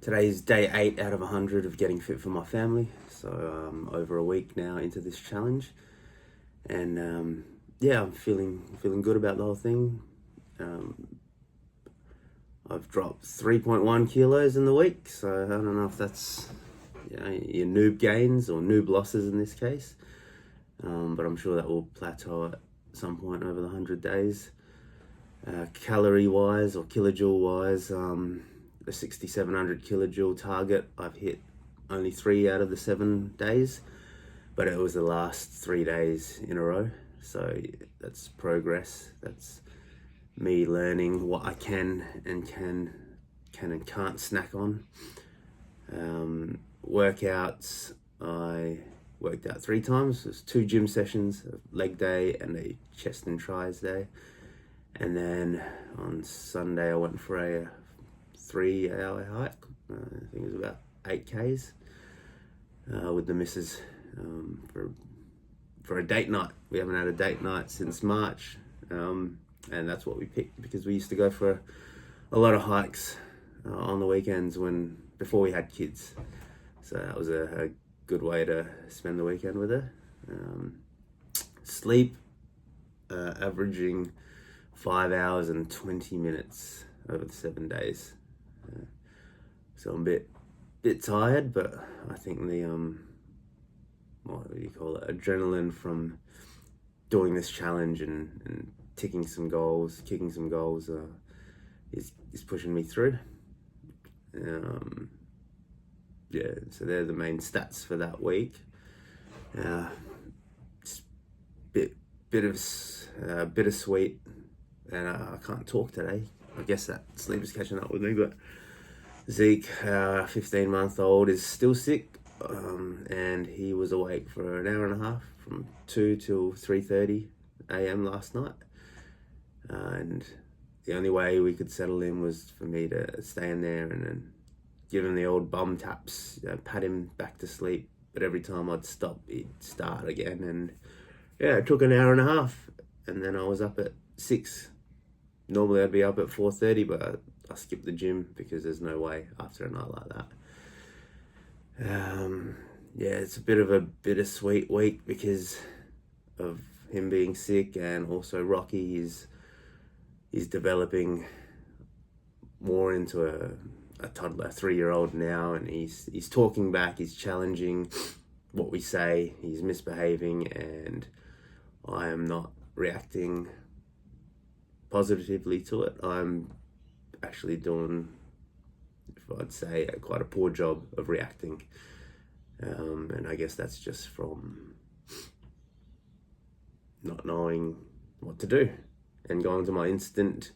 Today's day 8 out of 100 of getting fit for my family. So over a week now into this challenge, and yeah, I'm feeling good about the whole thing. I've dropped 3.1 kilos in the week, so I don't know if that's your noob gains or noob losses in this case, but I'm sure that will plateau at some point over the 100 days. Calorie wise or kilojoule wise, the 6,700 kilojoule target I've hit only 3 out of the 7 days, but it was the last 3 days in a row. So that's progress. That's me learning what I can and can't snack on. Workouts, I worked out 3 times. There's 2 gym sessions, a leg day and a chest and tries day. And then on Sunday I went for a 3-hour hike. I think it was about 8 Ks with the missus for a date night. We haven't had a date night since March, and that's what we picked because we used to go for a lot of hikes on the weekends before we had kids. So that was a good way to spend the weekend with her. Sleep, averaging 5 hours and 20 minutes over the 7 days. So I'm a bit tired, but I think the what do you call it, adrenaline from doing this challenge and kicking some goals is pushing me through. Yeah, so they're the main stats for that week. Just bittersweet, and I can't talk today. I guess that sleep is catching up with me, but Zeke, 15-month-old, is still sick, and he was awake for an hour and a half from 2 till 3:30 a.m. last night, and the only way we could settle him was for me to stay in there and then give him the old bum taps, pat him back to sleep. But every time I'd stop, he'd start again, and yeah, it took an hour and a half, and then I was up at 6. Normally I'd be up at 4:30, but I skipped the gym because there's no way after a night like that. Yeah, it's a bit of a bittersweet week because of him being sick, and also Rocky is developing more into a toddler, 3-year-old now, and he's talking back, he's challenging what we say, he's misbehaving, and I am not reacting positively to it. I'm actually doing, if I'd say, quite a poor job of reacting, and I guess that's just from not knowing what to do and going to my instant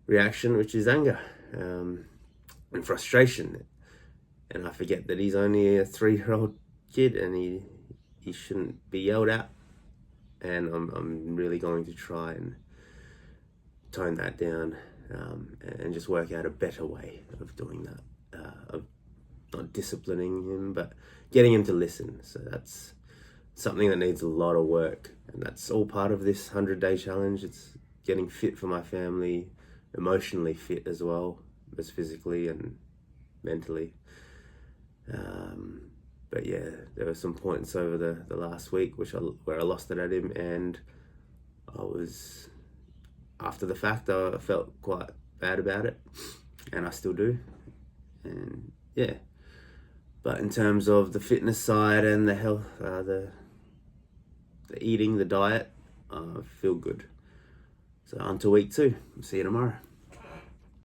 reaction, which is anger and frustration, and I forget that he's only a 3-year-old kid and he shouldn't be yelled at, and I'm really going to try and tone that down, and just work out a better way of doing that, of not disciplining him but getting him to listen. So that's something that needs a lot of work, and that's all part of this 100-day challenge. It's getting fit for my family, emotionally fit as well as physically and mentally. But yeah, there were some points over the last week where I lost it at him, and after the fact, I felt quite bad about it, and I still do. And yeah, but in terms of the fitness side and the health, the eating, the diet, I feel good. So on to week 2. See you tomorrow.